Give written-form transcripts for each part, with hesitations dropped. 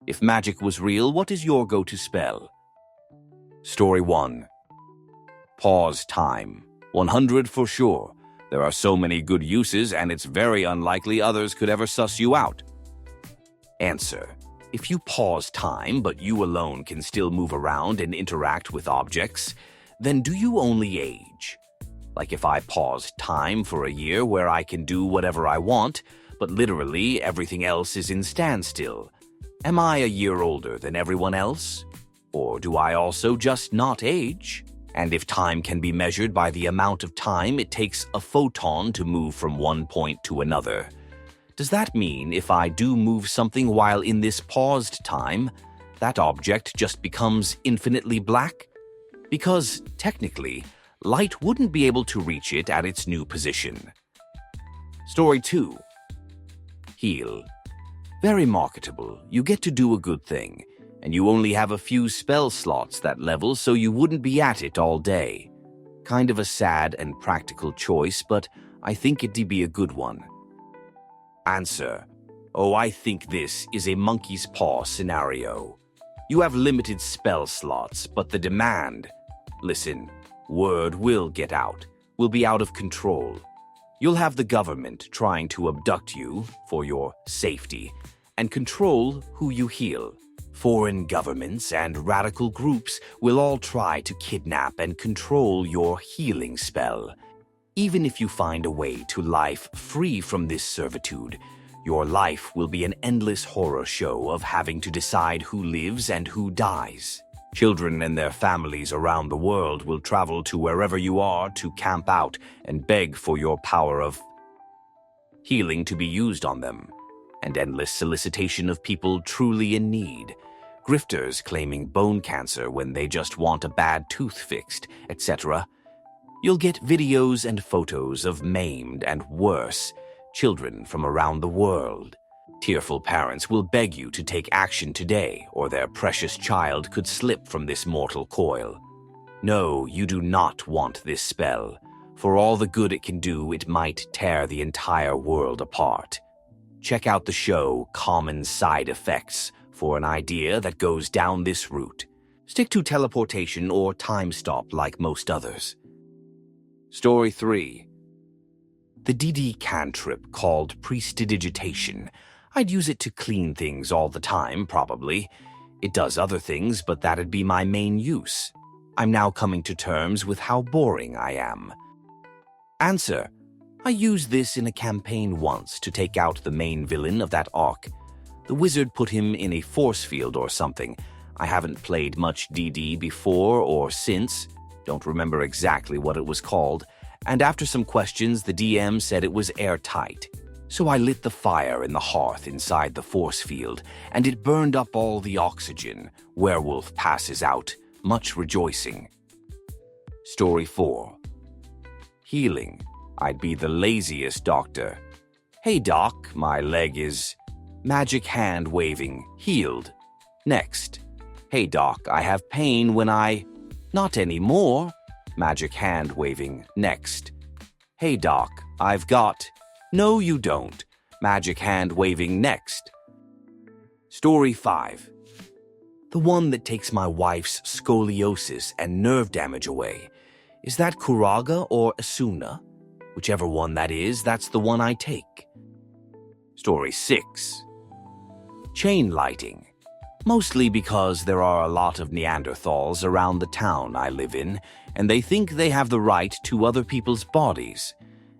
If magic was real, what is your go-to spell? Story 1. Pause time. 100 for sure. There are so many good uses, and it's very unlikely others could ever suss you out. Answer. If you pause time, but you alone can still move around and interact with objects, then do you only age? Like if I pause time for a year where I can do whatever I want, but literally everything else is in standstill. Am I a year older than everyone else? Or do I also just not age? And if time can be measured by the amount of time it takes a photon to move from one point to another, does that mean if I do move something while in this paused time, that object just becomes infinitely black? Because, technically, light wouldn't be able to reach it at its new position. Story 2. Heal. Very marketable. You get to do a good thing, and you only have a few spell slots that level, so you wouldn't be at it all day. Kind of a sad and practical choice, but I think it'd be a good one. Answer. Oh, I think this is a monkey's paw scenario. You have limited spell slots, but the demand... Listen, word will get out. Will be out of control. You'll have the government trying to abduct you for your safety and control who you heal. Foreign governments and radical groups will all try to kidnap and control your healing spell. Even if you find a way to life free from this servitude, your life will be an endless horror show of having to decide who lives and who dies. Children and their families around the world will travel to wherever you are to camp out and beg for your power of healing to be used on them, and endless solicitation of people truly in need. Grifters claiming bone cancer when they just want a bad tooth fixed, etc. You'll get videos and photos of maimed and worse children from around the world. Tearful parents will beg you to take action today, or their precious child could slip from this mortal coil. No, you do not want this spell. For all the good it can do, it might tear the entire world apart. Check out the show Common Side Effects for an idea that goes down this route. Stick to teleportation or time stop like most others. Story 3. The DD cantrip called Prestidigitation. I'd use it to clean things all the time, probably. It does other things, but that'd be my main use. I'm now coming to terms with how boring I am. Answer. I used this in a campaign once to take out the main villain of that arc. The wizard put him in a force field or something. I haven't played much DD before or since. Don't remember exactly what it was called. And after some questions, the DM said it was airtight. So I lit the fire in the hearth inside the force field, and it burned up all the oxygen. Werewolf passes out, much rejoicing. Story 4. Healing. I'd be the laziest doctor. Hey doc, my leg is... Magic hand waving, healed. Next. Hey doc, I have pain when I... Not anymore. Magic hand waving, next. Hey doc, I've got... No, you don't. Magic hand waving, next. Story 5. The one that takes my wife's scoliosis and nerve damage away. Is that Kuraga or Asuna? Whichever one that is, that's the one I take. Story 6. Chain lighting. Mostly because there are a lot of Neanderthals around the town I live in, and they think they have the right to other people's bodies,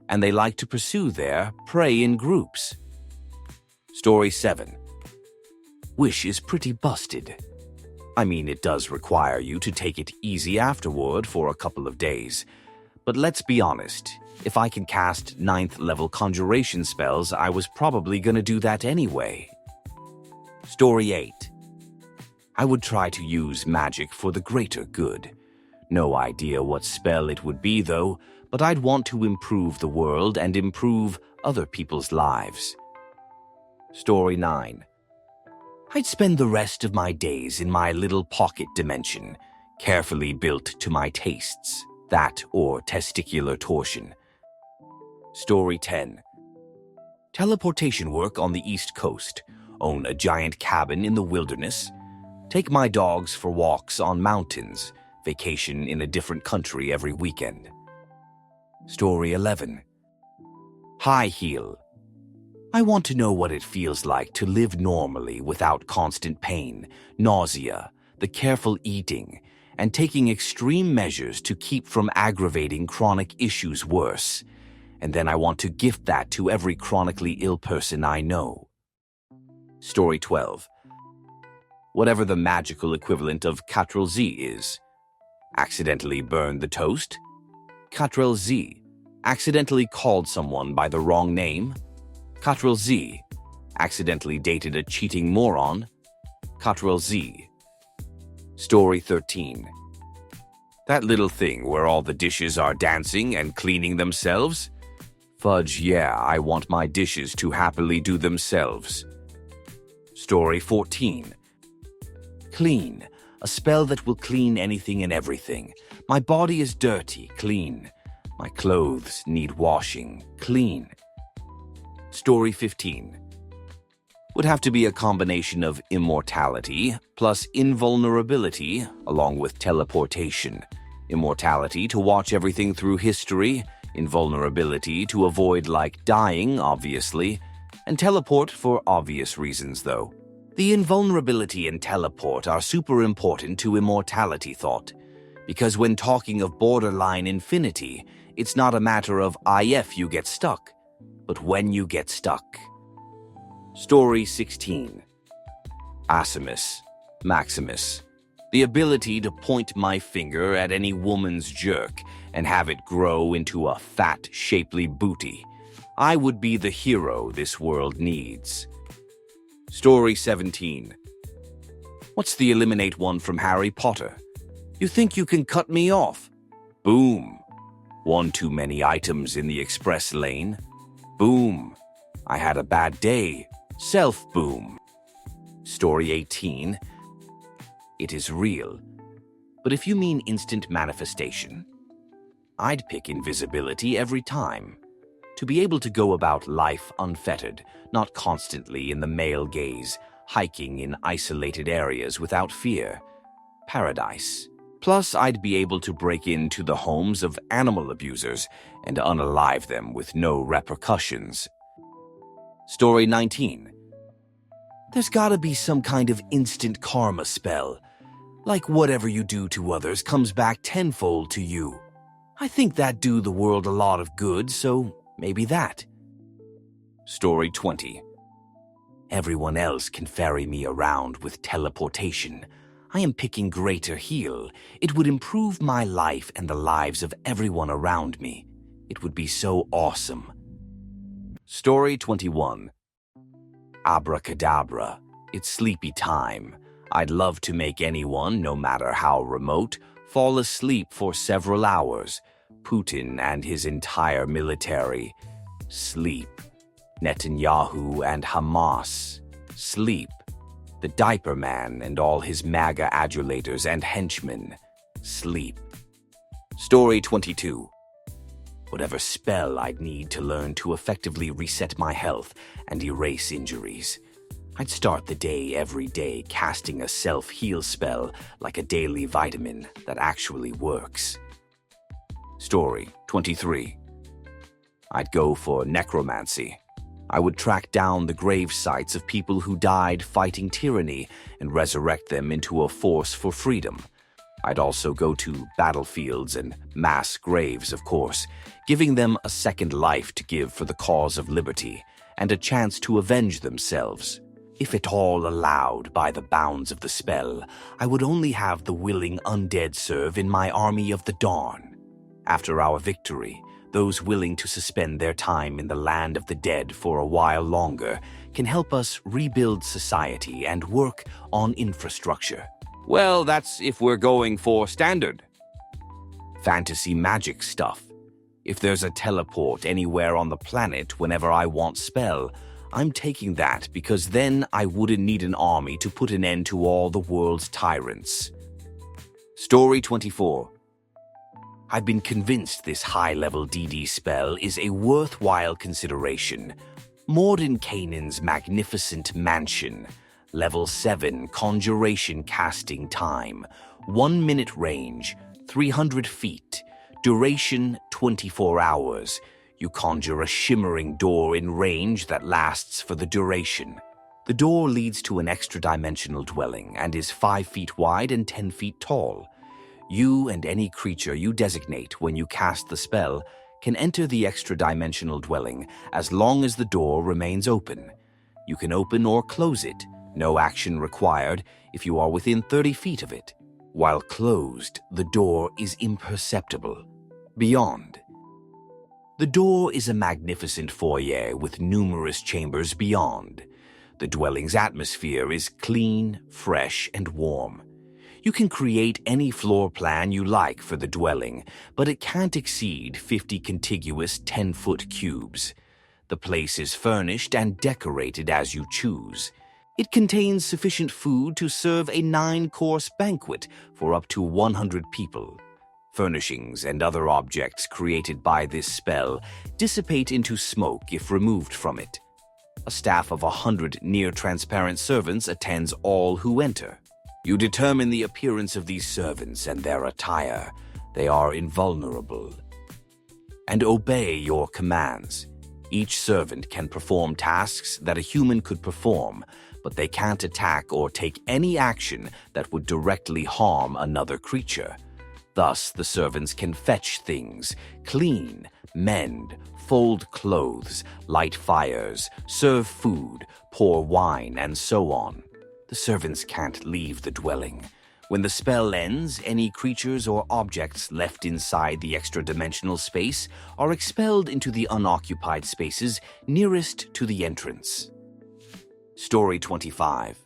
and they like to pursue their prey in groups. Story 7. Wish is pretty busted. I mean, it does require you to take it easy afterward for a couple of days. But let's be honest, if I can cast 9th level conjuration spells, I was probably gonna do that anyway. Story 8. I would try to use magic for the greater good. No idea what spell it would be though, but I'd want to improve the world and improve other people's lives. Story 9. I'd spend the rest of my days in my little pocket dimension, carefully built to my tastes, that or testicular torsion. Story 10. Teleportation work on the East Coast. own a giant cabin in the wilderness, take my dogs for walks on mountains, vacation in a different country every weekend. Story 11. High heel. I want to know what it feels like to live normally without constant pain, nausea, the careful eating, and taking extreme measures to keep from aggravating chronic issues worse. And then I want to gift that to every chronically ill person I know. Story 12. Whatever the magical equivalent of Ctrl Z is. Accidentally burned the toast? Ctrl Z. Accidentally called someone by the wrong name? Ctrl Z. Accidentally dated a cheating moron? Ctrl Z. Story 13. That little thing where all the dishes are dancing and cleaning themselves? Fudge, yeah, I want my dishes to happily do themselves. Story 14. Clean. A spell that will clean anything and everything. My body is dirty, clean. My clothes need washing, clean. Story 15. Would have to be a combination of immortality plus invulnerability along with teleportation. Immortality to watch everything through history, invulnerability to avoid dying, obviously, and teleport for obvious reasons, though. The invulnerability and teleport are super important to immortality thought, because when talking of borderline infinity, it's not a matter of if you get stuck, but when you get stuck. Story 16. Asimus, Maximus. The ability to point my finger at any woman's jerk and have it grow into a fat, shapely booty. I would be the hero this world needs. Story 17. What's the eliminate one from Harry Potter? You think you can cut me off? Boom. One too many items in the express lane. Boom. I had a bad day. Self-boom. Story 18. It is real. But if you mean instant manifestation, I'd pick invisibility every time. To be able to go about life unfettered, not constantly in the male gaze, hiking in isolated areas without fear. Paradise. Plus, I'd be able to break into the homes of animal abusers and unalive them with no repercussions. Story 19. There's gotta be some kind of instant karma spell. Like whatever you do to others comes back tenfold to you. I think that'd do the world a lot of good, so maybe that. Story 20. Everyone else can ferry me around with teleportation. I am picking greater heal. It would improve my life and the lives of everyone around me. It would be so awesome. Story 21. Abracadabra. It's sleepy time. I'd love to make anyone, no matter how remote, fall asleep for several hours. Putin and his entire military. Sleep. Netanyahu and Hamas. Sleep. The Diaper Man and all his MAGA adulators and henchmen. Sleep. Story 22. Whatever spell I'd need to learn to effectively reset my health and erase injuries. I'd start the day every day casting a self-heal spell like a daily vitamin that actually works. Story 23. I'd go for necromancy. I would track down the grave sites of people who died fighting tyranny and resurrect them into a force for freedom. I'd also go to battlefields and mass graves, of course, giving them a second life to give for the cause of liberty and a chance to avenge themselves. If at all allowed by the bounds of the spell, I would only have the willing undead serve in my army of the dawn. After our victory, those willing to suspend their time in the land of the dead for a while longer can help us rebuild society and work on infrastructure. Well, that's if we're going for standard. Fantasy magic stuff. If there's a teleport anywhere on the planet whenever I want spell, I'm taking that because then I wouldn't need an army to put an end to all the world's tyrants. Story 24. I've been convinced this high-level DD spell is a worthwhile consideration. Mordenkainen's magnificent mansion. Level 7 conjuration casting time. 1 minute range, 300 feet. Duration 24 hours. You conjure a shimmering door in range that lasts for the duration. The door leads to an extra-dimensional dwelling and is 5 feet wide and 10 feet tall. You and any creature you designate when you cast the spell can enter the extra-dimensional dwelling as long as the door remains open. You can open or close it, no action required if you are within 30 feet of it. While closed, the door is imperceptible. Beyond. The door is a magnificent foyer with numerous chambers beyond. The dwelling's atmosphere is clean, fresh, and warm. You can create any floor plan you like for the dwelling, but it can't exceed 50 contiguous 10-foot cubes. The place is furnished and decorated as you choose. It contains sufficient food to serve a 9-course banquet for up to 100 people. Furnishings and other objects created by this spell dissipate into smoke if removed from it. A staff of 100 near-transparent servants attends all who enter. You determine the appearance of these servants and their attire. They are invulnerable. And obey your commands. Each servant can perform tasks that a human could perform, but they can't attack or take any action that would directly harm another creature. Thus, the servants can fetch things, clean, mend, fold clothes, light fires, serve food, pour wine, and so on. The servants can't leave the dwelling. When the spell ends, any creatures or objects left inside the extra-dimensional space are expelled into the unoccupied spaces nearest to the entrance. Story 25.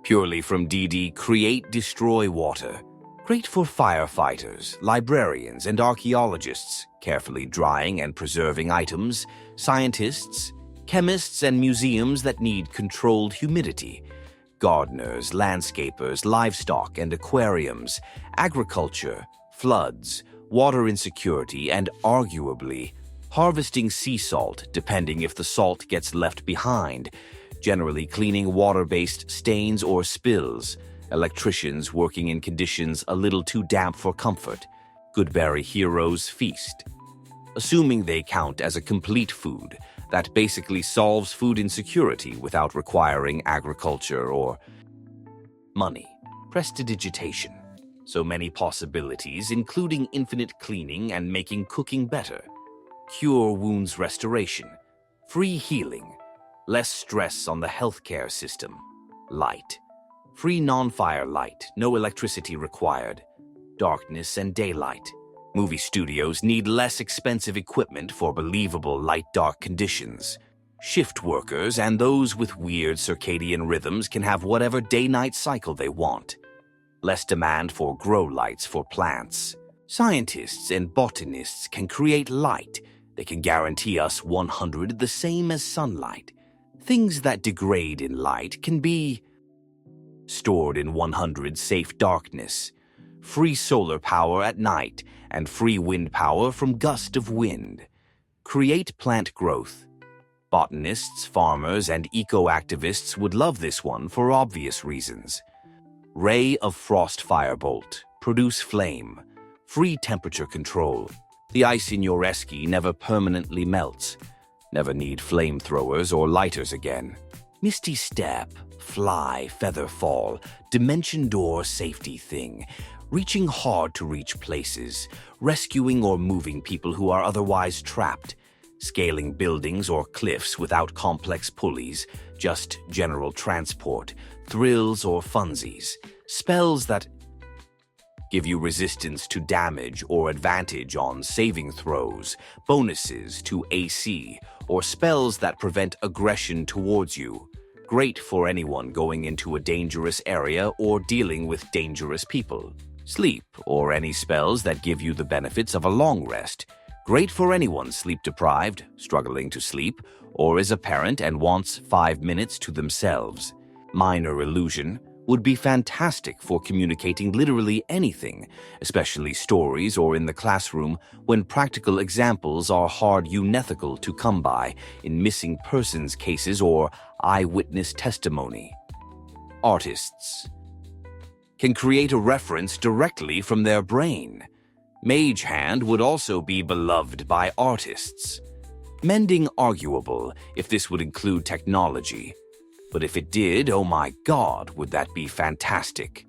Purely from DD Create Destroy Water. Great for firefighters, librarians, and archaeologists, carefully drying and preserving items, scientists, chemists, and museums that need controlled humidity, gardeners, landscapers, livestock and aquariums, agriculture, floods, water insecurity, and arguably, harvesting sea salt depending if the salt gets left behind, generally cleaning water-based stains or spills, electricians working in conditions a little too damp for comfort, Goodberry Heroes Feast. Assuming they count as a complete food, that basically solves food insecurity without requiring agriculture or money. Prestidigitation. So many possibilities, including infinite cleaning and making cooking better. Cure wounds restoration. Free healing. Less stress on the healthcare system. Light. Free non-fire light, no electricity required. Darkness and daylight. Movie studios need less expensive equipment for believable light-dark conditions. Shift workers and those with weird circadian rhythms can have whatever day-night cycle they want. Less demand for grow lights for plants. Scientists and botanists can create light. They can guarantee us 100 the same as sunlight. Things that degrade in light can be stored in 100 safe darkness, free solar power at night, and free wind power from gust of wind. Create plant growth. Botanists, farmers, and eco-activists would love this one for obvious reasons. Ray of Frost Firebolt. Produce flame. Free temperature control. The ice in your esky never permanently melts. Never need flamethrowers or lighters again. Misty Step. Fly, feather fall, dimension door safety thing, reaching hard to reach places, rescuing or moving people who are otherwise trapped, scaling buildings or cliffs without complex pulleys, just general transport, thrills or funsies, spells that give you resistance to damage or advantage on saving throws, bonuses to AC, or spells that prevent aggression towards you. Great for anyone going into a dangerous area or dealing with dangerous people. Sleep, or any spells that give you the benefits of a long rest. Great for anyone sleep-deprived, struggling to sleep, or is a parent and wants 5 minutes to themselves. Minor illusion. would be fantastic for communicating literally anything, especially stories or in the classroom when practical examples are hard unethical to come by in missing persons cases or eyewitness testimony. Artists can create a reference directly from their brain. Mage Hand would also be beloved by artists. Mending arguable if this would include technology. But if it did, oh my god, would that be fantastic.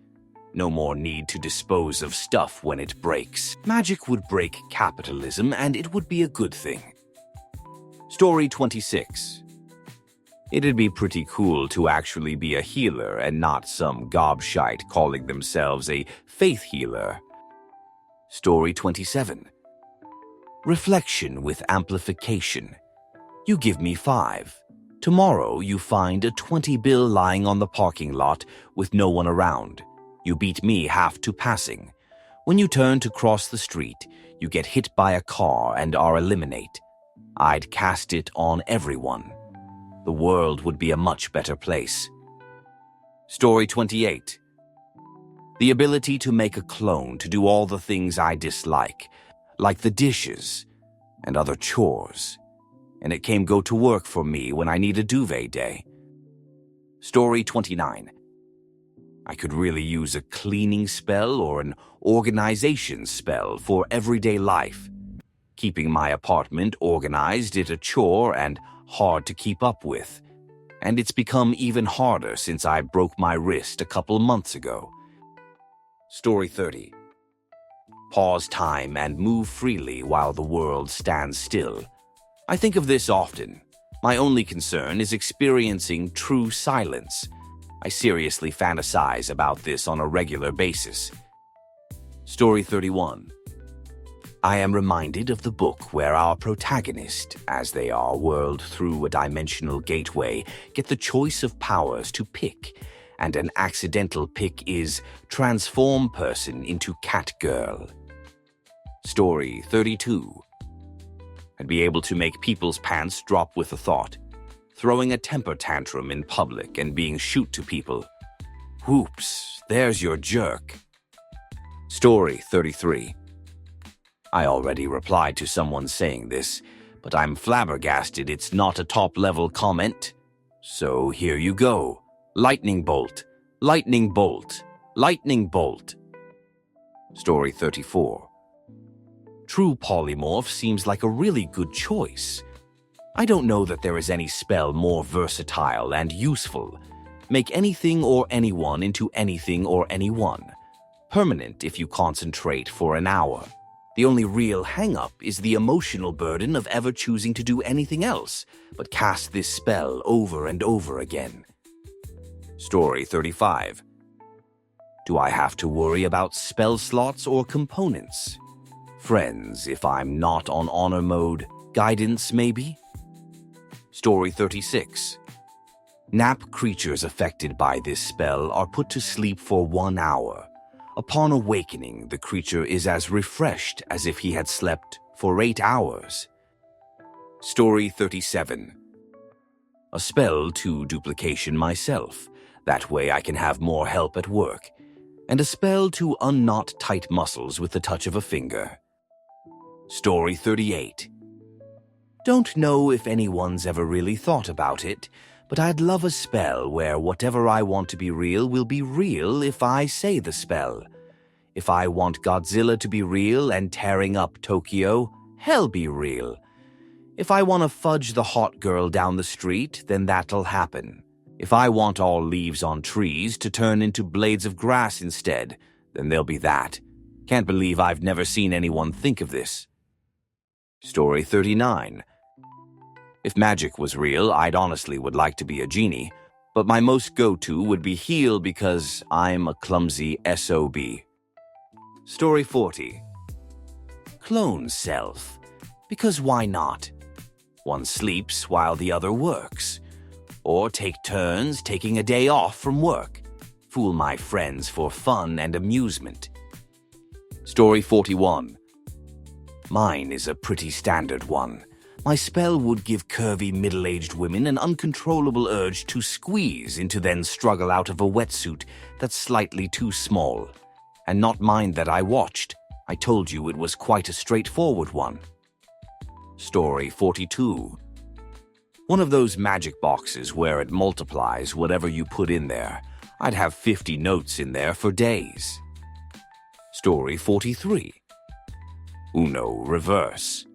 No more need to dispose of stuff when it breaks. Magic would break capitalism and it would be a good thing. Story 26. It'd be pretty cool to actually be a healer and not some gobshite calling themselves a faith healer. Story 27. Reflection with amplification. You give me 5. Tomorrow you find a 20 bill lying on the parking lot with no one around. You beat me half to passing. When you turn to cross the street, you get hit by a car and are eliminate. I'd cast it on everyone. The world would be a much better place. Story 28. The ability to make a clone to do all the things I dislike, like the dishes and other chores. And it came go to work for me when I need a duvet day. Story 29. I could really use a cleaning spell or an organization spell for everyday life. Keeping my apartment organized is a chore and hard to keep up with. And it's become even harder since I broke my wrist a couple months ago. Story 30. Pause time and move freely while the world stands still. I think of this often. My only concern is experiencing true silence. I seriously fantasize about this on a regular basis. Story 31. I am reminded of the book where our protagonist, as they are whirled through a dimensional gateway, get the choice of powers to pick, and an accidental pick is transform person into cat girl. Story 32. I'd be able to make people's pants drop with a thought, throwing a temper tantrum in public and being shoot to people. Whoops, there's your jerk. Story 33. I already replied to someone saying this, but I'm flabbergasted it's not a top-level comment. So here you go. Lightning bolt, lightning bolt, lightning bolt. Story 34. True polymorph seems like a really good choice. I don't know that there is any spell more versatile and useful. Make anything or anyone into anything or anyone. Permanent if you concentrate for an hour. The only real hang-up is the emotional burden of ever choosing to do anything else but cast this spell over and over again. Story 35. Do I have to worry about spell slots or components? Friends, if I'm not on honor mode, guidance maybe? Story 36. Nap creatures affected by this spell are put to sleep for 1 hour. Upon awakening, the creature is as refreshed as if he had slept for 8 hours. Story 37. A spell to duplication myself. That way I can have more help at work. And a spell to unknot tight muscles with the touch of a finger. Story 38. Don't know if anyone's ever really thought about it, but I'd love a spell where whatever I want to be real will be real if I say the spell. If I want Godzilla to be real and tearing up Tokyo, hell be real. If I want to fudge the hot girl down the street, then that'll happen. If I want all leaves on trees to turn into blades of grass instead, then there'll be that. Can't believe I've never seen anyone think of this. Story 39. If magic was real, I'd honestly would like to be a genie, but my most go-to would be heal because I'm a clumsy SOB. Story 40. Clone self. Because why not? One sleeps while the other works. Or take turns taking a day off from work. Fool my friends for fun and amusement. Story 41. Mine is a pretty standard one. My spell would give curvy middle-aged women an uncontrollable urge to squeeze into then struggle out of a wetsuit that's slightly too small. And not mind that I watched. I told you it was quite a straightforward one. Story 42. One of those magic boxes where it multiplies whatever you put in there. I'd have 50 notes in there for days. Story 43. Uno reverse.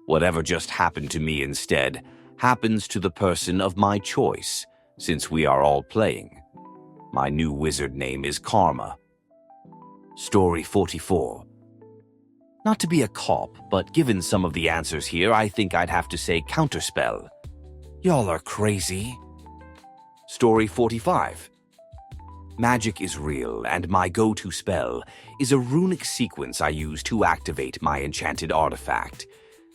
Whatever just happened to me instead happens to the person of my choice, since we are all playing. My new wizard name is Karma. Story 44. Not to be a cop, but given some of the answers here, I think I'd have to say counterspell. Y'all are crazy. Story 45. Magic is real, and my go-to spell is a runic sequence I use to activate my enchanted artifact.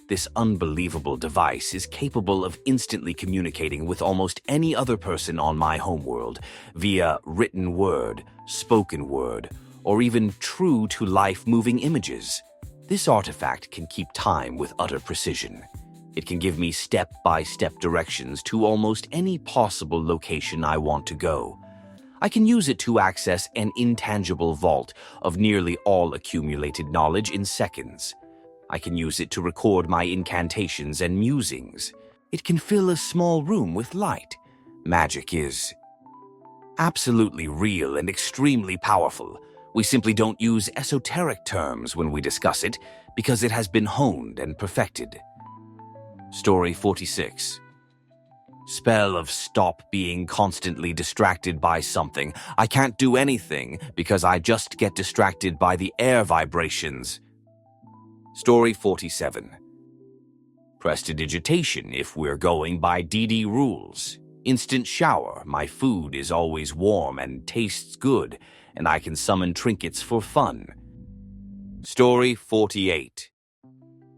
This unbelievable device is capable of instantly communicating with almost any other person on my homeworld via written word, spoken word, or even true-to-life moving images. This artifact can keep time with utter precision. It can give me step-by-step directions to almost any possible location I want to go. I can use it to access an intangible vault of nearly all accumulated knowledge in seconds. I can use it to record my incantations and musings. It can fill a small room with light. Magic is absolutely real and extremely powerful. We simply don't use esoteric terms when we discuss it because it has been honed and perfected. Story 46. Spell of stop being constantly distracted by something. I can't do anything because I just get distracted by the air vibrations. Story 47. Prestidigitation if we're going by DD rules. Instant shower. My food is always warm and tastes good, and I can summon trinkets for fun. Story 48.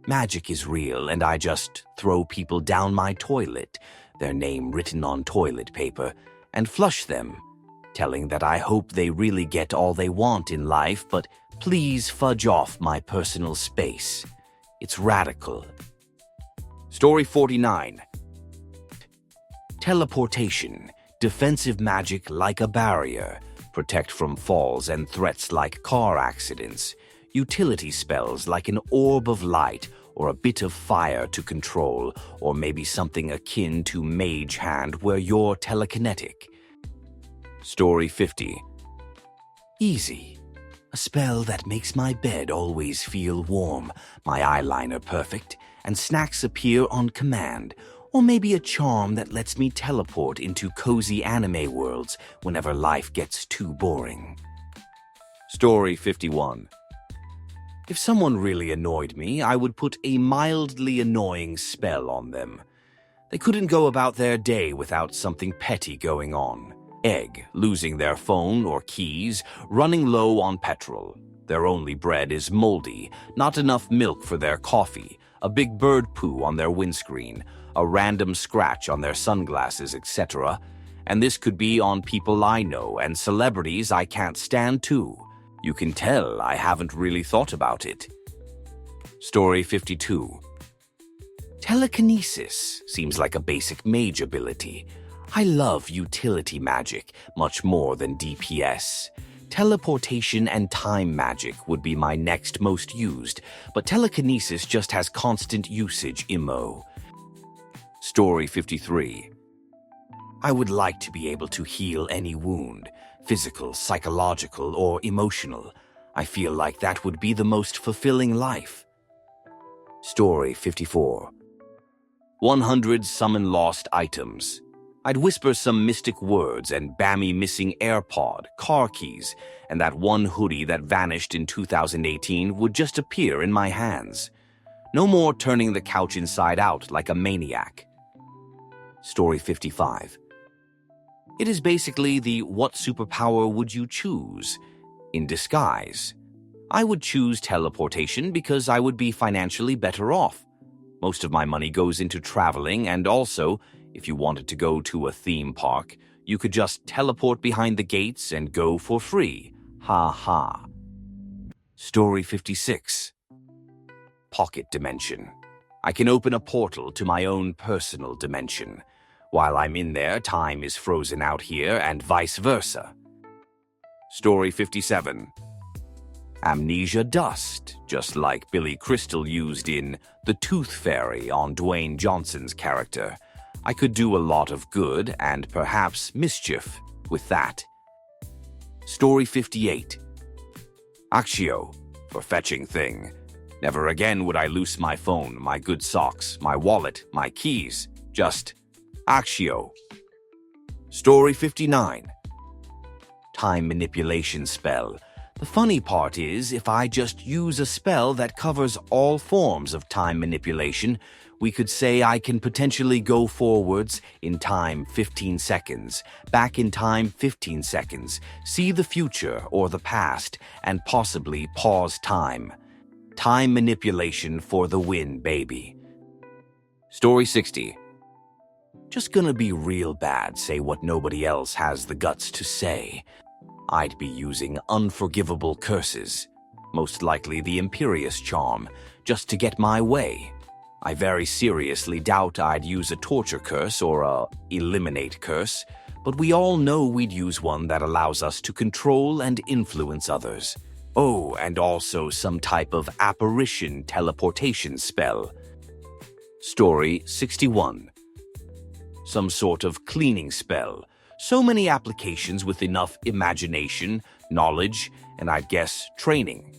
Magic is real, and I just throw people down my toilet, their name written on toilet paper, and flush them, telling that I hope they really get all they want in life, but please fudge off my personal space. It's radical. Story 49. Teleportation. Defensive magic like a barrier. Protect from falls and threats like car accidents. Utility spells like an orb of light or a bit of fire to control, or maybe something akin to Mage Hand where you're telekinetic. Story 50. Easy. A spell that makes my bed always feel warm, my eyeliner perfect, and snacks appear on command, or maybe a charm that lets me teleport into cozy anime worlds whenever life gets too boring. Story 51. If someone really annoyed me, I would put a mildly annoying spell on them. They couldn't go about their day without something petty going on. Egg, losing their phone or keys, running low on petrol. Their only bread is moldy, not enough milk for their coffee, a big bird poo on their windscreen, a random scratch on their sunglasses, etc. And this could be on people I know and celebrities I can't stand too. You can tell I haven't really thought about it. Story 52. Telekinesis seems like a basic mage ability. I love utility magic much more than DPS. Teleportation and time magic would be my next most used, but telekinesis just has constant usage IMO. Story 53. I would like to be able to heal any wound, physical, psychological, or emotional. I feel like that would be the most fulfilling life. Story 54. 100 summon lost items. I'd whisper some mystic words and Bammy missing AirPod, car keys, and that one hoodie that vanished in 2018 would just appear in my hands. No more turning the couch inside out like a maniac. Story 55. It is basically the what superpower would you choose in disguise. I would choose teleportation because I would be financially better off. Most of my money goes into traveling, and also, if you wanted to go to a theme park, you could just teleport behind the gates and go for free. Ha ha. Story 56. Pocket dimension. I can open a portal to my own personal dimension. While I'm in there, time is frozen out here and vice versa. Story 57. Amnesia dust, just like Billy Crystal used in The Tooth Fairy on Dwayne Johnson's character. I could do a lot of good and perhaps mischief with that. Story 58. Accio, for fetching thing. Never again would I loose my phone, my good socks, my wallet, my keys. Just Accio. Story 59. Time manipulation spell. The funny part is, if I just use a spell that covers all forms of time manipulation, we could say I can potentially go forwards in time 15 seconds, back in time 15 seconds, see the future or the past, and possibly pause time. Time manipulation for the win, baby. Story 60. Just gonna be real bad, say what nobody else has the guts to say. I'd be using unforgivable curses, most likely the Imperious charm, just to get my way. I very seriously doubt I'd use a torture curse or a eliminate curse, but we all know we'd use one that allows us to control and influence others. Oh, and also some type of apparition teleportation spell. Story 61. Some sort of cleaning spell. So many applications with enough imagination, knowledge, and I'd guess training.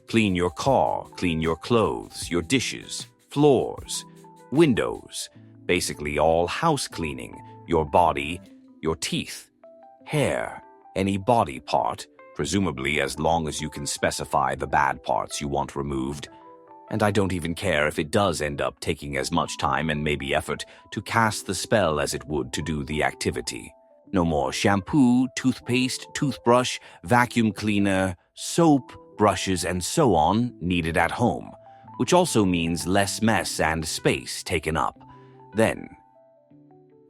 Clean your car, clean your clothes, your dishes, floors, windows, basically all house cleaning, your body, your teeth, hair, any body part, presumably as long as you can specify the bad parts you want removed. And I don't even care if it does end up taking as much time and maybe effort to cast the spell as it would to do the activity. No more shampoo, toothpaste, toothbrush, vacuum cleaner, soap, brushes, and so on needed at home, which also means less mess and space taken up. Then,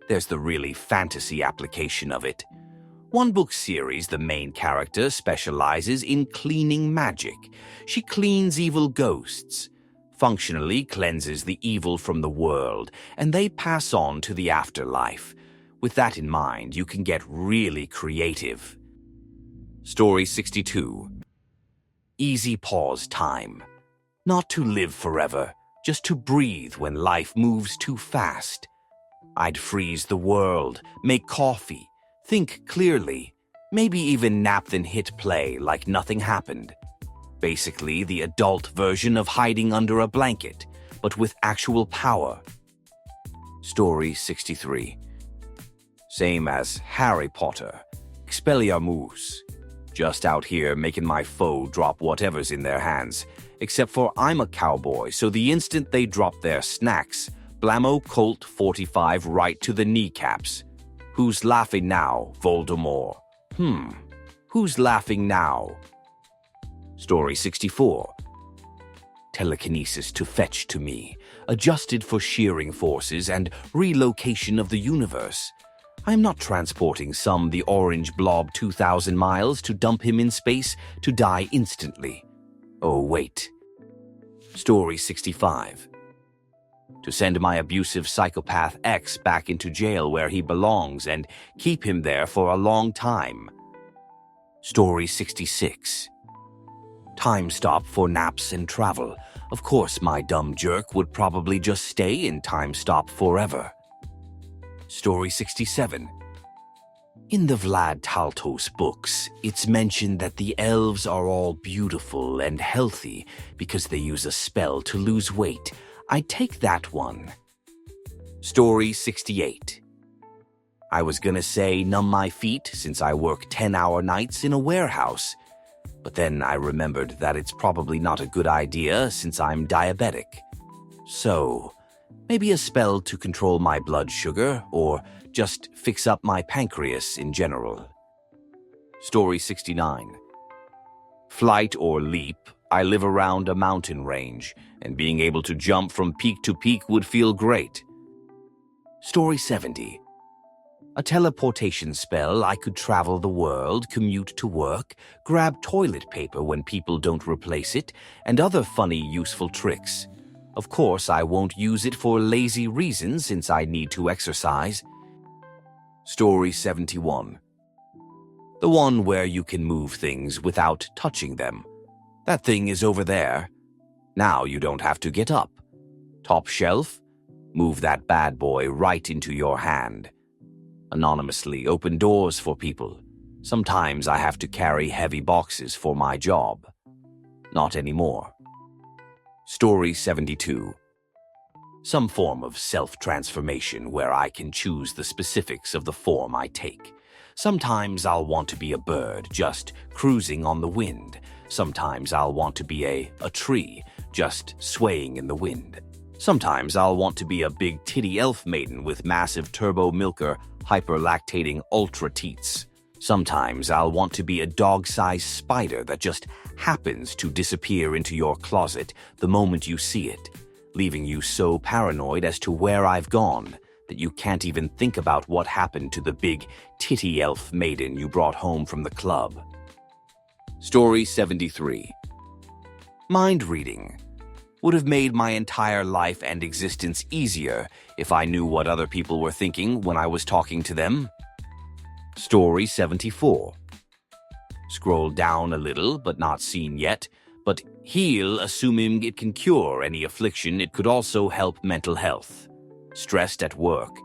there's the really fantasy application of it. One book series, the main character specializes in cleaning magic. She cleans evil ghosts, functionally cleanses the evil from the world, and they pass on to the afterlife. With that in mind, you can get really creative. Story 62. Easy pause time. Not to live forever, just to breathe when life moves too fast. I'd freeze the world, make coffee, think clearly, maybe even nap then hit play like nothing happened. Basically, the adult version of hiding under a blanket, but with actual power. Story 63. Same as Harry Potter, Expelliarmus. Just out here making my foe drop whatever's in their hands. Except for I'm a cowboy, so the instant they drop their snacks, blammo Colt 45 right to the kneecaps. Who's laughing now, Voldemort? Who's laughing now? Story 64. Telekinesis to fetch to me, adjusted for shearing forces and relocation of the universe. I'm not transporting the orange blob 2,000 miles to dump him in space to die instantly. Oh, wait. Story 65. To send my abusive psychopath ex back into jail where he belongs and keep him there for a long time. Story 66. Time stop for naps and travel. Of course, my dumb jerk would probably just stay in time stop forever. Story 67. In the Vlad Taltos books, it's mentioned that the elves are all beautiful and healthy because they use a spell to lose weight. I take that one. Story 68. I was gonna say numb my feet since I work 10-hour nights in a warehouse, but then I remembered that it's probably not a good idea since I'm diabetic. So, maybe a spell to control my blood sugar or just fix up my pancreas in general. Story 69. Flight or leap, I live around a mountain range, and being able to jump from peak to peak would feel great. Story 70. A teleportation spell, I could travel the world, commute to work, grab toilet paper when people don't replace it, and other funny, useful tricks. Of course, I won't use it for lazy reasons since I need to exercise. Story 71. The one where you can move things without touching them. That thing is over there. Now you don't have to get up. Top shelf? Move that bad boy right into your hand. Anonymously open doors for people. Sometimes I have to carry heavy boxes for my job. Not anymore. Story 72. Some form of self-transformation where I can choose the specifics of the form I take. Sometimes I'll want to be a bird, just cruising on the wind. Sometimes I'll want to be a tree, just swaying in the wind. Sometimes I'll want to be a big titty elf maiden with massive turbo milker, hyperlactating ultra teats. Sometimes I'll want to be a dog-sized spider that just happens to disappear into your closet the moment you see it, leaving you so paranoid as to where I've gone that you can't even think about what happened to the big titty elf maiden you brought home from the club. Story 73. Mind reading would have made my entire life and existence easier if I knew what other people were thinking when I was talking to them. Story 74. Scroll down a little, but not seen yet. But heal, assuming it can cure any affliction, it could also help mental health. Stressed at work.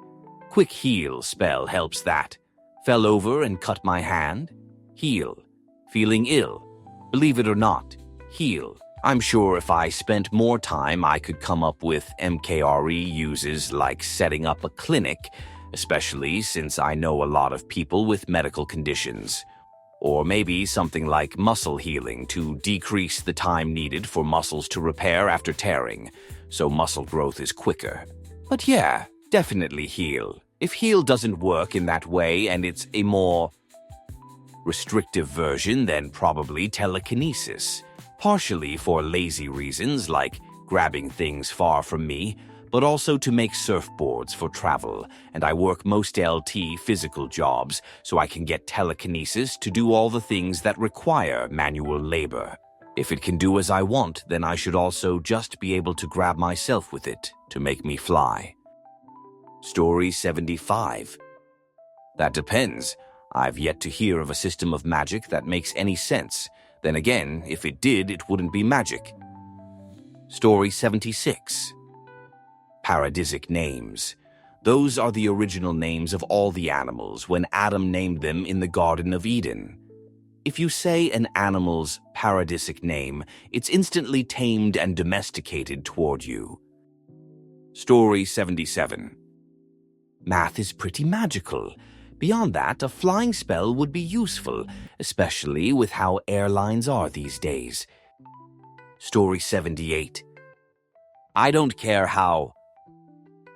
Quick heal spell helps that. Fell over and cut my hand. Heal. Feeling ill. Believe it or not, heal. I'm sure if I spent more time, I could come up with MKRE uses like setting up a clinic, especially since I know a lot of people with medical conditions. Or maybe something like muscle healing to decrease the time needed for muscles to repair after tearing, so muscle growth is quicker. But yeah, definitely heal. If heal doesn't work in that way and it's a more restrictive version, then probably telekinesis. Partially for lazy reasons like grabbing things far from me, but also to make surfboards for travel, and I work most LT physical jobs, so I can get telekinesis to do all the things that require manual labor. If it can do as I want, then I should also just be able to grab myself with it to make me fly. Story 75. That depends. I've yet to hear of a system of magic that makes any sense. Then again, if it did, it wouldn't be magic. Story 76. Paradisic names. Those are the original names of all the animals when Adam named them in the Garden of Eden. If you say an animal's paradisic name, it's instantly tamed and domesticated toward you. Story 77. Math is pretty magical. Beyond that, a flying spell would be useful, especially with how airlines are these days. Story 78. I don't care how